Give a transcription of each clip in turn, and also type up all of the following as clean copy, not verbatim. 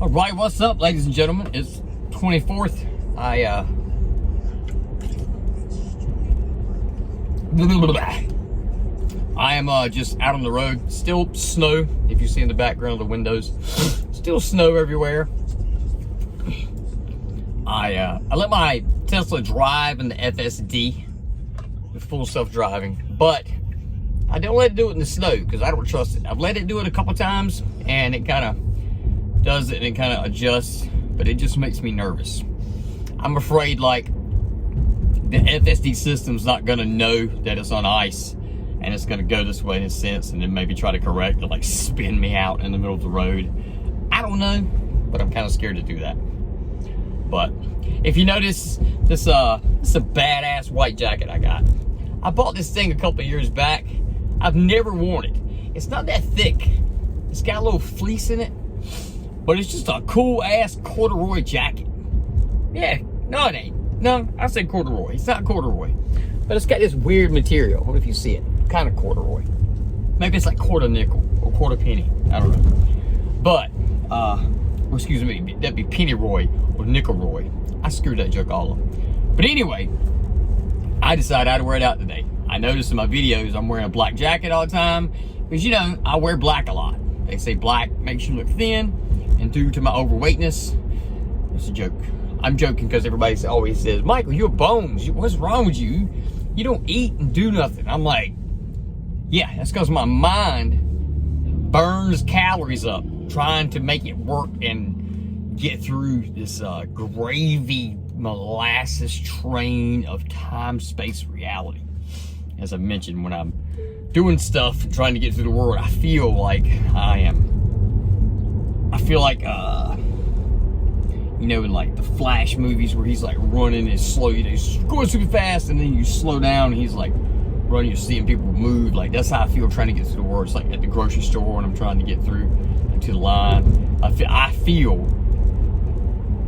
All right, what's up, ladies and gentlemen? It's 24th. I am just out on the road. Still snow, if you see in the background of the windows. Still snow everywhere. I let my Tesla drive in the FSD with full self-driving, but I don't let it do it in the snow because I don't trust it. I've let it do it a couple times and it kind of does it and it kind of adjusts, but it just makes me nervous. I'm afraid like the FSD system's not gonna know that it's on ice and it's gonna go this way in a sense and then maybe try to correct it, like spin me out in the middle of the road. I don't know, but I'm kind of scared to do that. But if you notice, this is a badass white jacket I got. I bought this thing a couple of years back. I've never worn it. It's not that thick. It's got a little fleece in it, but it's just a cool ass corduroy jacket. Yeah, no it ain't. No, I said corduroy. It's not corduroy, but it's got this weird material. What if you see it? Kind of corduroy. Maybe it's like quarter nickel or quarter penny. I don't know. But, excuse me, that'd be penny roy or nickel roy. I screwed that joke all up. But anyway, I decided I'd wear it out today. I noticed in my videos I'm wearing a black jacket all the time because, you know, I wear black a lot. They say black makes you look thin, and due to my overweightness, it's a joke. I'm joking because everybody always says, Michael, you're bones. What's wrong with you? You don't eat and do nothing. I'm like, yeah, that's because my mind burns calories up trying to make it work and get through this gravy molasses train of time, space, reality. As I mentioned, when I'm doing stuff and trying to get through the world, I feel like you know, in like the Flash movies where he's like running and slow, you know, he's going super fast and then you slow down and he's like running, you're seeing people move. Like that's how I feel trying to get through the world. It's like at the grocery store when I'm trying to get through to the line. I feel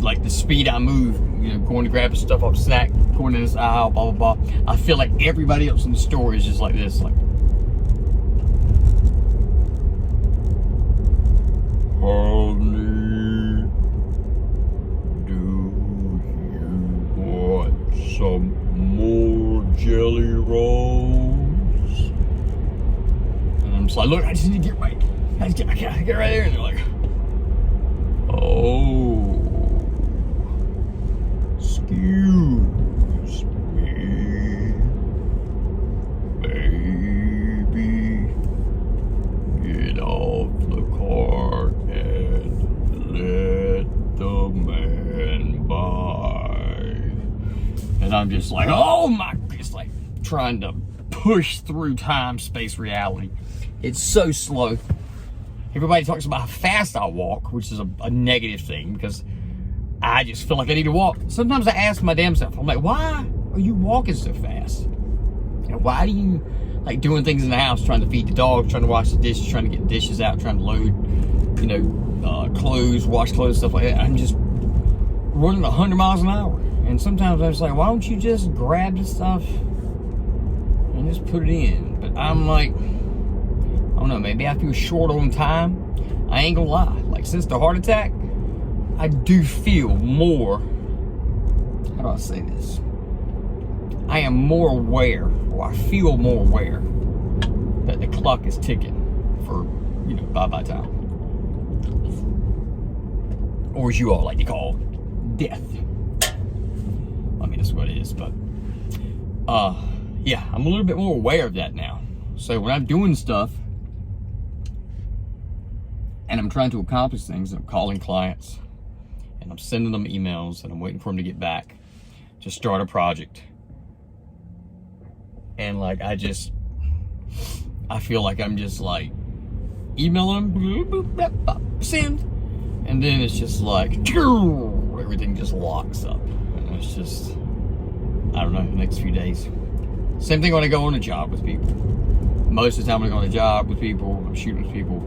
like the speed I move, you know, going to grab stuff up, snack, going in this aisle, blah, blah, blah. I feel like everybody else in the store is just like this, like, honey, do you want some more jelly rolls? And I'm just like, look, I just need to get right. I gotta get right there. And they're like, oh. Excuse me, baby, get off the car and let the man by. And I'm just like, oh my, it's like trying to push through time, space, reality. It's so slow. Everybody talks about how fast I walk, which is a negative thing because I just feel like I need to walk. Sometimes I ask my damn self, I'm like, why are you walking so fast? You know, why do you like doing things in the house, trying to feed the dog, trying to wash the dishes, trying to get dishes out, trying to load, you know, clothes, wash clothes, stuff like that. I'm just running 100 miles an hour. And sometimes I'm just like, why don't you just grab the stuff and just put it in? But I'm like, I don't know, maybe I feel short on time. I ain't gonna lie. Like since the heart attack, I do feel more, how do I say this? I am more aware, or I feel more aware that the clock is ticking for, you know, bye-bye time. Or as you all like to call, death. I mean, that's what it is, but, yeah, I'm a little bit more aware of that now. So when I'm doing stuff, and I'm trying to accomplish things, I'm calling clients, and I'm sending them emails, and I'm waiting for them to get back to start a project. And like, I feel like I'm just like, email them, send. And then it's just like, everything just locks up. And it's just, I don't know, the next few days. Same thing when I go on a job with people. Most of the time when I go on a job with people, I'm shooting with people,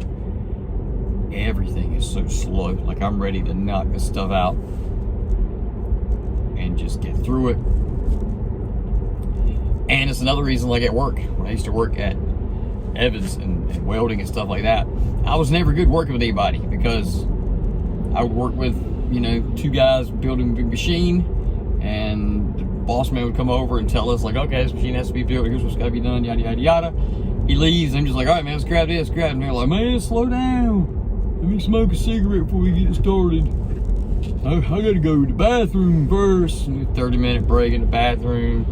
everything is so slow. Like I'm ready to knock this stuff out and just get through it. And it's another reason, like at work, when I used to work at Evans and welding and stuff like that, I was never good working with anybody because I would work with, you know, 2 guys building a big machine, and the boss man would come over and tell us, like, okay, this machine has to be built, here's what's got to be done, yada, yada, yada. He leaves, and I'm just like, all right, man, let's grab this, grab it. And they're like, man, slow down. Let me smoke a cigarette before we get started. I gotta go to the bathroom first. 30-minute break in the bathroom.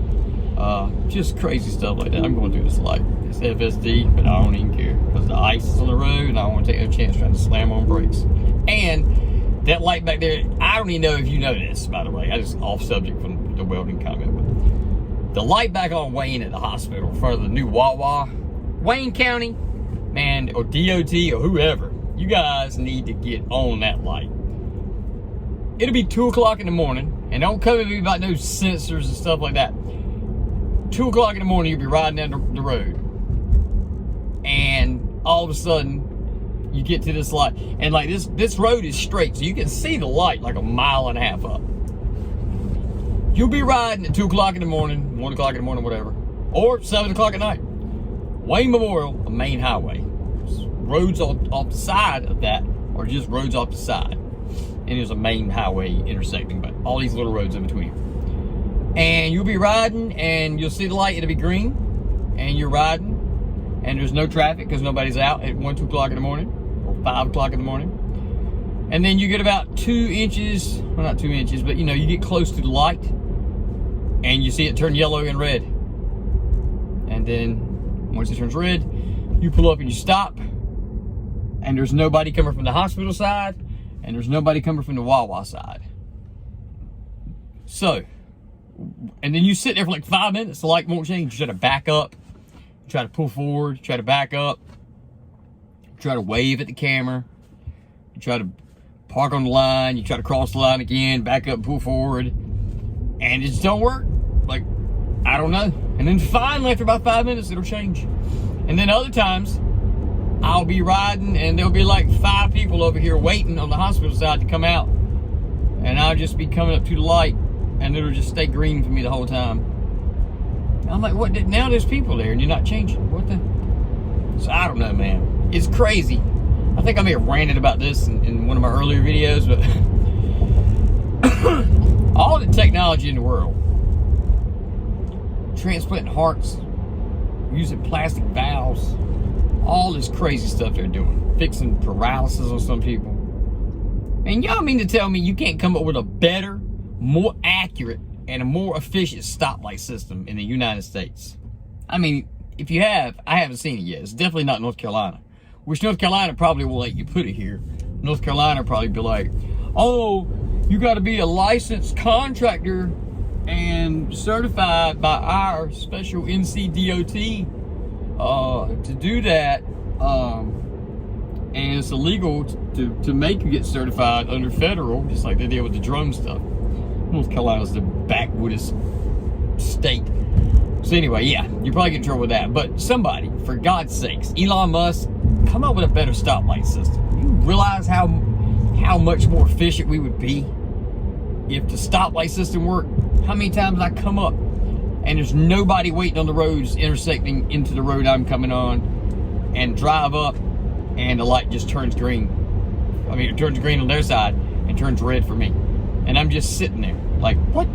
Just crazy stuff like that. I'm going through this light. It's FSD, but I don't even care because the ice is on the road and I don't want to take no chance trying to slam on brakes. And that light back there, I don't even know if you know this, by the way. I just off subject from the welding comment. But the light back on Wayne at the hospital in front of the new Wawa, Wayne County, man, or DOT or whoever, you guys need to get on that light. It'll be 2 o'clock in the morning, and don't come at me about no sensors and stuff like that. 2 o'clock in the morning, you'll be riding down the road, and all of a sudden, you get to this light, and like this road is straight, so you can see the light like 1.5 miles up. You'll be riding at 2 o'clock in the morning, 1 o'clock in the morning, whatever, or 7 o'clock at night. Wayne Memorial, a main highway. Roads off the side of that are just roads off the side. And there's a main highway intersecting, but all these little roads in between. And you'll be riding, and you'll see the light, it'll be green, and you're riding, and there's no traffic because nobody's out at 1, 2 o'clock in the morning, or 5 o'clock in the morning. And then you get about 2 inches, well, not 2 inches, but you know, you get close to the light, and you see it turn yellow and red. And then once it turns red, you pull up and you stop, and there's nobody coming from the hospital side, and there's nobody coming from the Wawa side. So, and then you sit there for like 5 minutes, the light won't change. You try to back up, you try to pull forward, you try to back up, you try to wave at the camera, you try to park on the line, you try to cross the line again, back up, pull forward, and it just don't work. Like, I don't know. And then finally, after about 5 minutes, it'll change. And then other times, I'll be riding and there'll be like 5 people over here waiting on the hospital side to come out. And I'll just be coming up to the light and it'll just stay green for me the whole time. I'm like, what? Now there's people there and you're not changing. What the? So I don't know, man. It's crazy. I think I may have ranted about this in one of my earlier videos, but all the technology in the world, transplanting hearts, using plastic valves, all this crazy stuff they're doing, fixing paralysis on some people. And y'all mean to tell me you can't come up with a better, more accurate, and a more efficient stoplight system in the United States? I mean, if you have, I haven't seen it yet. It's definitely not North Carolina. Which North Carolina probably will let you put it here. North Carolina probably be like, oh, you got to be a licensed contractor and certified by our special NCDOT to do that, and it's illegal to make you get certified under federal, just like they did with the drone stuff. North Carolina's the backwoods state. So anyway, yeah, you probably get in trouble with that. But somebody, for God's sakes, Elon Musk, come up with a better stoplight system. You realize how much more efficient we would be if the stoplight system worked? How many times I come up and there's nobody waiting on the roads intersecting into the road I'm coming on, and drive up and the light just turns green. I mean, it turns green on their side and turns red for me. And I'm just sitting there like, what?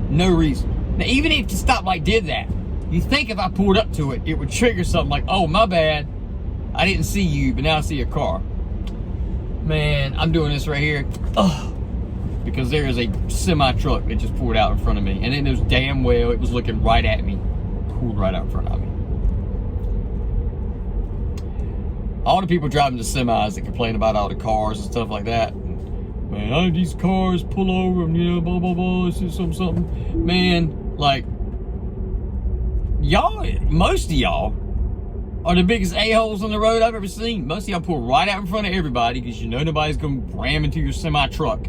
No reason. Now, even if the stoplight did that, you think if I pulled up to it, it would trigger something like, oh, my bad, I didn't see you, but now I see a car. Man, I'm doing this right here. Ugh. Because there is a semi-truck that just pulled out in front of me. And it knows damn well it was looking right at me. Pulled right out in front of me. All the people driving the semis that complain about all the cars and stuff like that. Man, these cars pull over and, you know, blah, blah, blah, this is something. Man, like, y'all, most of y'all are the biggest a-holes on the road I've ever seen. Most of y'all pull right out in front of everybody because you know nobody's going to ram into your semi-truck.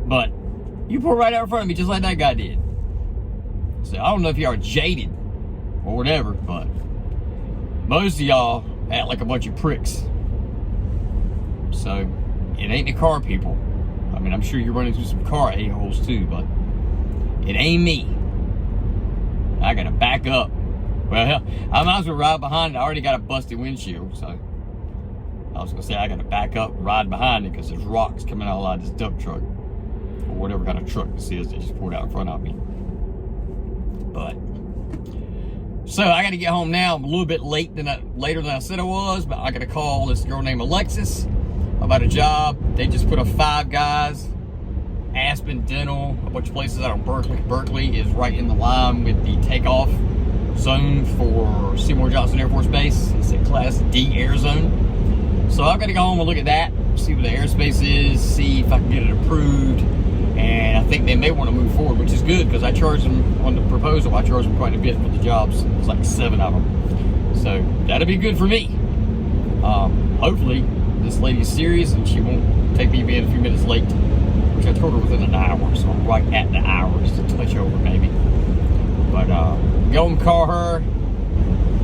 But you pull right out in front of me just like that guy did. So I don't know if y'all are jaded or whatever, but most of y'all act like a bunch of pricks. So it ain't the car people. I mean, I'm sure you're running through some car a-holes too, but it ain't me. I gotta back up. Well, hell, I might as well ride behind it. I already got a busted windshield, so I was gonna say I gotta back up and ride behind it because there's rocks coming out of this dump truck or whatever kind of truck this is that just pulled out in front of me. But so I gotta get home now. I'm a little bit later than I said I was, but I gotta call this girl named Alexis about a job. They just put up 5 guys. Aspen Dental, a bunch of places out of Berkeley. Berkeley is right in the line with the takeoff zone for Seymour Johnson Air Force Base. It's a Class D air zone. So I've got to go home and look at that, see what the airspace is, see if I can get it approved. And I think they may want to move forward, which is good because I charged them on the proposal. I charged them quite a bit for the jobs. It's like 7 of them. So that'll be good for me. Hopefully this lady's serious and she won't take me being a few minutes late, which I told her within an hour, so I'm right at the hour, just a touch over maybe. But go and call her.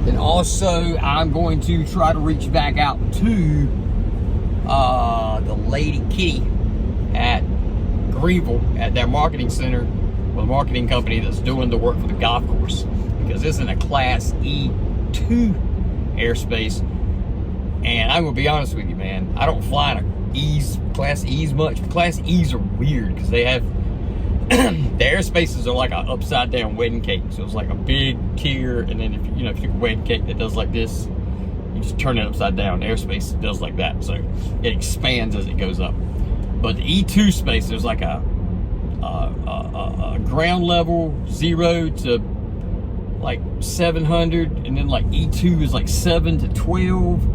And also, I'm going to try to reach back out to the lady Kitty at Greenville at their marketing center, well, the marketing company that's doing the work for the golf course, because it's in a Class E2 airspace. And I'm gonna be honest with you, man, I don't fly in a Class E's much. Class E's are weird because they have the airspaces are like an upside down wedding cake. So it's like a big tier, and then if you take a wedding cake that does like this, you just turn it upside down. The airspace does like that, so it expands as it goes up. But the E2 space, there's like a ground level 0 to like 700, and then like E2 is like 7 to 12.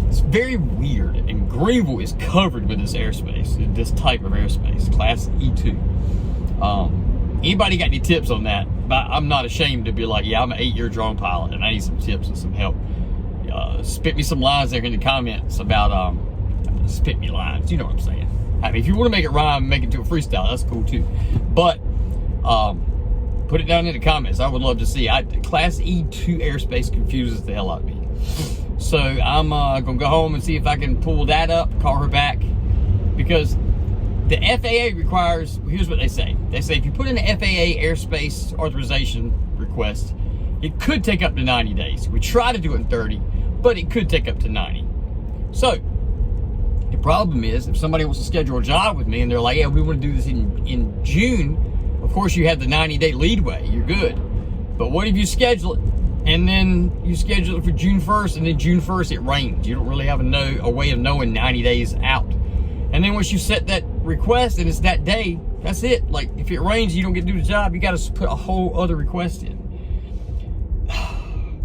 It's very weird, and Greenville is covered with this airspace, this type of airspace, Class E2. Anybody got any tips on that? But I'm not ashamed to be like, yeah, I'm an 8-year drone pilot, and I need some tips and some help. Spit me some lines there in the comments about, spit me lines, you know what I'm saying. I mean, if you want to make it rhyme, make it to a freestyle, that's cool too. But put it down in the comments. I would love to see. Class E2 airspace confuses the hell out of me. So I'm gonna go home and see if I can pull that up, call her back, because the FAA requires, here's what they say. They say if you put in an FAA airspace authorization request, it could take up to 90 days. We try to do it in 30, but it could take up to 90. So the problem is if somebody wants to schedule a job with me and they're like, yeah, we want to do this in June, of course you have the 90-day leadway, you're good. But what if you schedule it and then you schedule it for June 1st, and then June 1st it rains? You don't really have a way of knowing 90 days out. And then once you set that request and it's that day, that's it. Like if it rains, you don't get to do the job, you got to put a whole other request in.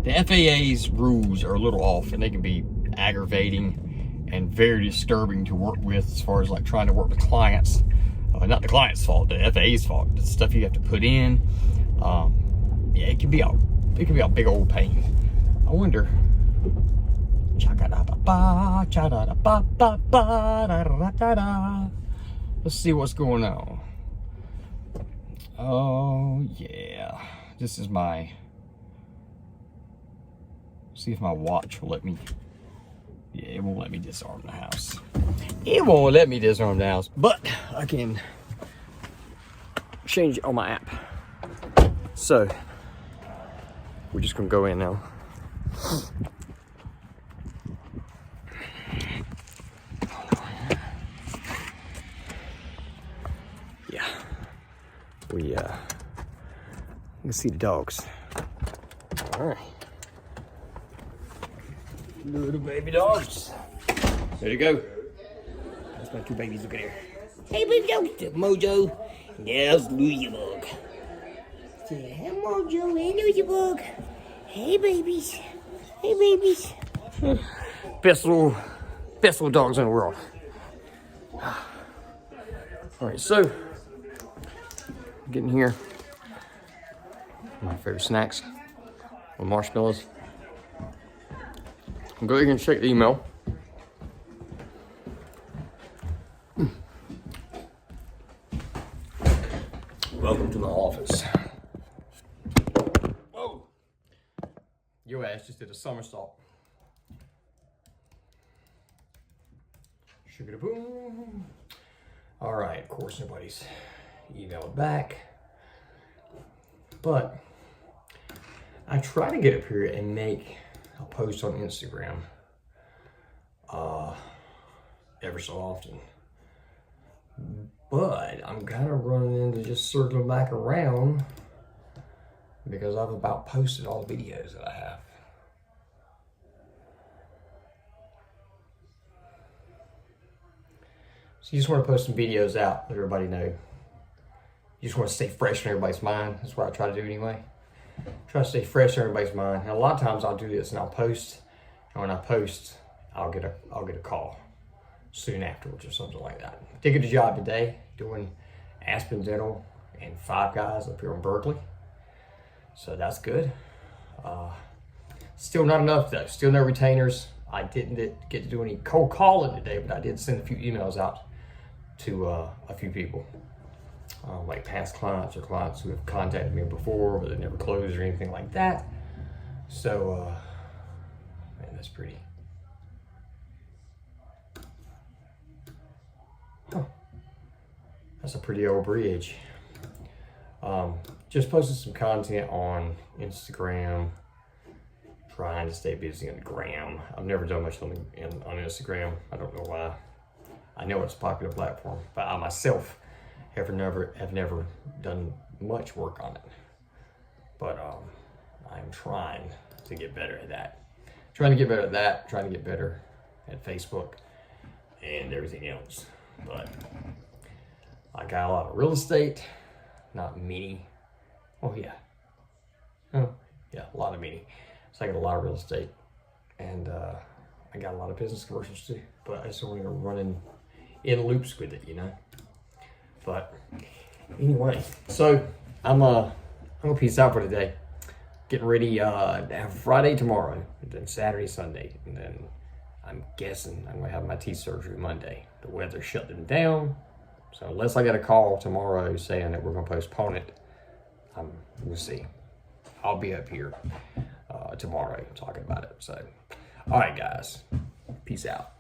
The FAA's rules are a little off, and they can be aggravating and very disturbing to work with as far as like trying to work with clients. Not the client's fault, the FAA's fault. The stuff you have to put in. Yeah, it can be a big old pain. I wonder. Let's see what's going on. Oh yeah, this is my. See if my watch will let me. Yeah, it won't let me disarm the house. It won't let me disarm the house, but I can change it on my app. So we're just gonna go in now. Yeah, we can see the dogs. All right. Little baby dogs. There you go. That's my 2 babies. Look at here. Hey, baby dog. Mojo. There's Louisburg. Hey, Mojo. Hey, Louisburg. Hey, babies. Hey, babies. Best little dogs in the world. All right, so getting here. My favorite snacks. With marshmallows. I'll go ahead and check the email. Welcome to my office. Oh! Your ass just did a somersault. Sugar boom. All right, of course nobody's emailed back. But I try to get up here and make a post on Instagram ever so often. But I'm kind of running into just circling back around because I've about posted all the videos that I have. So you just want to post some videos out, let everybody know. You just want to stay fresh in everybody's mind. That's what I try to do anyway. Try to stay fresh in everybody's mind. And a lot of times I'll do this and I'll post, and when I post, I'll get a call soon afterwards or something like that. Did get a job today doing Aspen Dental and Five Guys up here in Berkeley. So that's good. Still not enough though. Still no retainers. I didn't get to do any cold calling today, but I did send a few emails out to a few people. Like past clients or clients who have contacted me before, but they never closed or anything like that. So, man, that's pretty. Oh, that's a pretty old bridge. Just posted some content on Instagram, trying to stay busy on the gram. I've never done much on Instagram. I don't know why. I know it's a popular platform, but I myself have never done much work on it. But I'm trying to get better at that. Trying to get better at that, trying to get better at Facebook and everything else. But I got a lot of real estate, not many. Oh yeah. Oh yeah, a lot of many. So I got a lot of real estate, and I got a lot of business commercials too. But I just want to run in loops with it, you know. But anyway, so I'm gonna peace out for today. Getting ready to have Friday tomorrow, and then Saturday, Sunday, and then I'm guessing I'm gonna have my teeth surgery Monday. The weather shut them down, so unless I get a call tomorrow saying that we're gonna postpone it, we'll see. I'll be up here tomorrow talking about it. So, all right, guys, peace out.